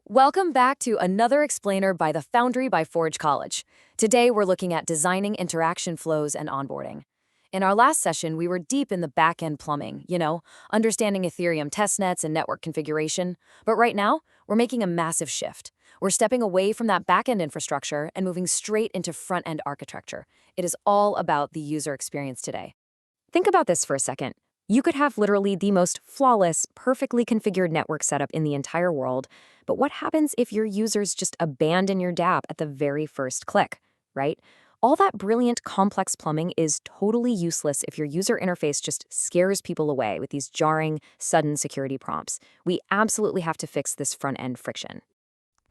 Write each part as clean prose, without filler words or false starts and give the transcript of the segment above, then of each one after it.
Welcome back to another explainer by the Foundry by Forge College. Today we're looking at designing interaction flows and onboarding. In our last session, we were deep in the back-end plumbing, understanding Ethereum testnets and network configuration. But right now, we're making a massive shift. We're stepping away from that back-end infrastructure and moving straight into front-end architecture. It is all about the user experience today. Think about this for a second. You could have literally the most flawless, perfectly configured network setup in the entire world, but what happens if your users just abandon your dApp at the very first click, right? All that brilliant, complex plumbing is totally useless if your user interface just scares people away with these jarring, sudden security prompts. We absolutely have to fix this front-end friction.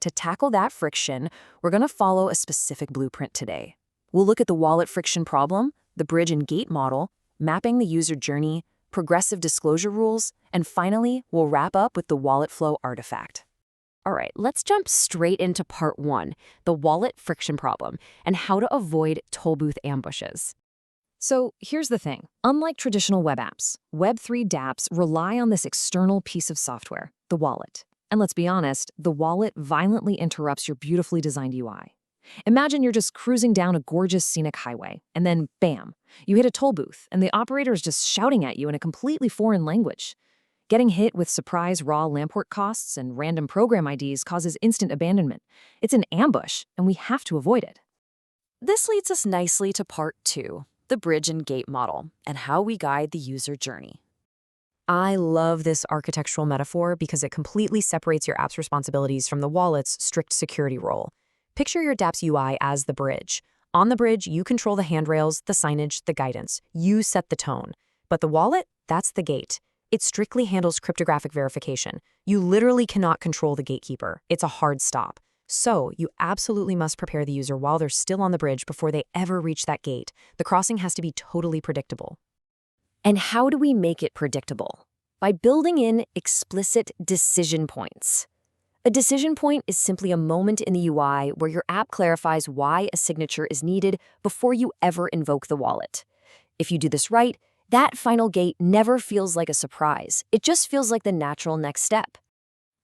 To tackle that friction, we're going to follow a specific blueprint today. We'll look at the wallet friction problem, the bridge and gate model, mapping the user journey, progressive disclosure rules, and finally, we'll wrap up with the wallet flow artifact. All right, let's jump straight into part one, the wallet friction problem, and how to avoid toll booth ambushes. So here's the thing. Unlike traditional web apps, Web3 dApps rely on this external piece of software, the wallet. And let's be honest, the wallet violently interrupts your beautifully designed UI. Imagine you're just cruising down a gorgeous scenic highway, and then bam, you hit a toll booth, and the operator is just shouting at you in a completely foreign language. Getting hit with surprise raw lamport costs and random program IDs causes instant abandonment. It's an ambush, and we have to avoid it. This leads us nicely to part two, the bridge and gate model, and how we guide the user journey. I love this architectural metaphor because it completely separates your app's responsibilities from the wallet's strict security role. Picture your dApp's UI as the bridge. On the bridge, you control the handrails, the signage, the guidance. You set the tone. But the wallet, that's the gate. It strictly handles cryptographic verification. You literally cannot control the gatekeeper. It's a hard stop. So you absolutely must prepare the user while they're still on the bridge before they ever reach that gate. The crossing has to be totally predictable. And how do we make it predictable? By building in explicit decision points. A decision point is simply a moment in the UI where your app clarifies why a signature is needed before you ever invoke the wallet. If you do this right, that final gate never feels like a surprise. It just feels like the natural next step.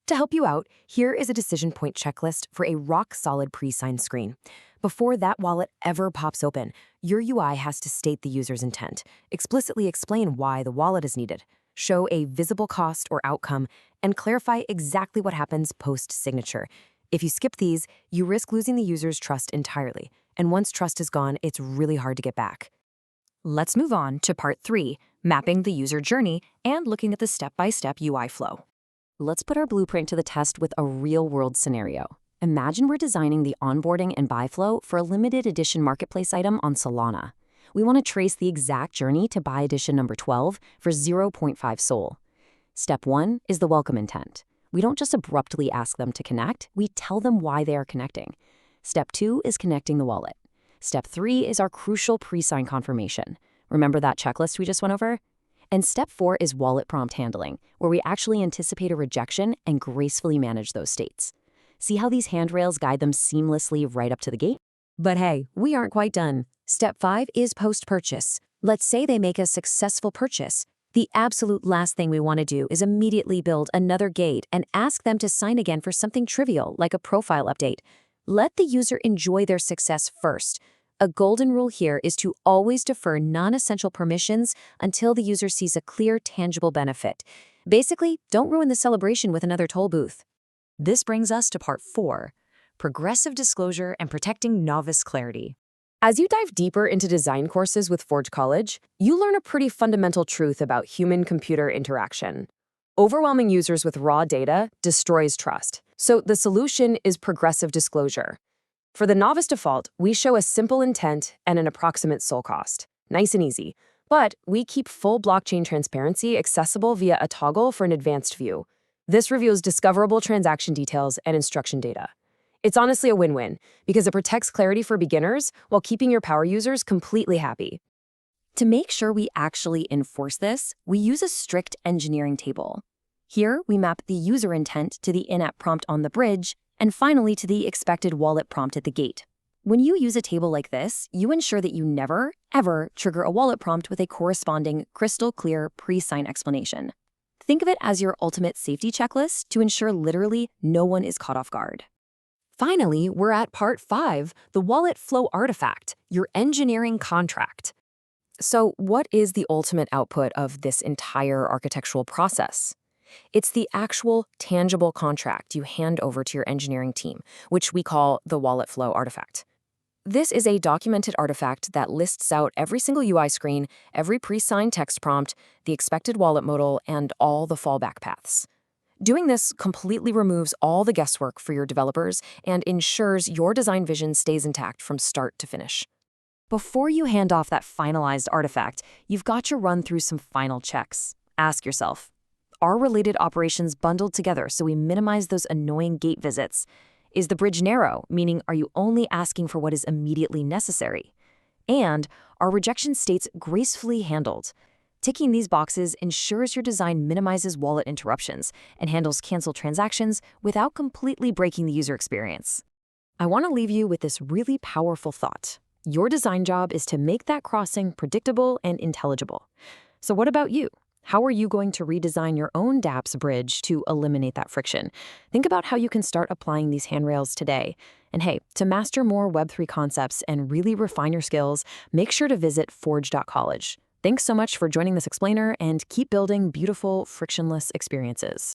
To help you out, here is a decision point checklist for a rock-solid pre-signed screen. Before that wallet ever pops open, your UI has to state the user's intent, explicitly explain why the wallet is needed, show a visible cost or outcome, and clarify exactly what happens post-signature. If you skip these, you risk losing the user's trust entirely, and once trust is gone, it's really hard to get back. Let's move on to part three, mapping the user journey and looking at the step-by-step UI flow. Let's put our blueprint to the test with a real-world scenario. Imagine we're designing the onboarding and buy flow for a limited edition marketplace item on Solana. We want to trace the exact journey to buy edition number 12 for 0.5 SOL. Step 1 is the welcome intent. We don't just abruptly ask them to connect, we tell them why they are connecting. Step 2 is connecting the wallet. Step 3 is our crucial pre-sign confirmation. Remember that checklist we just went over? And step 4 is wallet prompt handling, where we actually anticipate a rejection and gracefully manage those states. See how these handrails guide them seamlessly right up to the gate? But hey, we aren't quite done. Step 5 is post-purchase. Let's say they make a successful purchase. The absolute last thing we want to do is immediately build another gate and ask them to sign again for something trivial like a profile update. Let the user enjoy their success first. A golden rule here is to always defer non-essential permissions until the user sees a clear, tangible benefit. Basically, don't ruin the celebration with another toll booth. This brings us to part 4, progressive disclosure and protecting novice clarity. As you dive deeper into design courses with Forge College, you learn a pretty fundamental truth about human-computer interaction. Overwhelming users with raw data destroys trust. So the solution is progressive disclosure. For the novice default, we show a simple intent and an approximate SOL cost. Nice and easy. But we keep full blockchain transparency accessible via a toggle for an advanced view. This reveals discoverable transaction details and instruction data. It's honestly a win-win because it protects clarity for beginners while keeping your power users completely happy. To make sure we actually enforce this, we use a strict engineering table. Here, we map the user intent to the in-app prompt on the bridge, and finally to the expected wallet prompt at the gate. When you use a table like this, you ensure that you never, ever trigger a wallet prompt with a corresponding crystal clear pre-sign explanation. Think of it as your ultimate safety checklist to ensure literally no one is caught off guard. Finally, we're at part 5, the wallet flow artifact, your engineering contract. So, what is the ultimate output of this entire architectural process? It's the actual tangible contract you hand over to your engineering team, which we call the wallet flow artifact. This is a documented artifact that lists out every single UI screen, every pre-signed text prompt, the expected wallet modal, and all the fallback paths. Doing this completely removes all the guesswork for your developers and ensures your design vision stays intact from start to finish. Before you hand off that finalized artifact, you've got to run through some final checks. Ask yourself, are related operations bundled together so we minimize those annoying gate visits? Is the bridge narrow, meaning are you only asking for what is immediately necessary? And are rejection states gracefully handled? Ticking these boxes ensures your design minimizes wallet interruptions and handles canceled transactions without completely breaking the user experience. I want to leave you with this really powerful thought. Your design job is to make that crossing predictable and intelligible. So what about you? How are you going to redesign your own dApps bridge to eliminate that friction? Think about how you can start applying these handrails today. And hey, to master more Web3 concepts and really refine your skills, make sure to visit forge.college. Thanks so much for joining this explainer and keep building beautiful, frictionless experiences.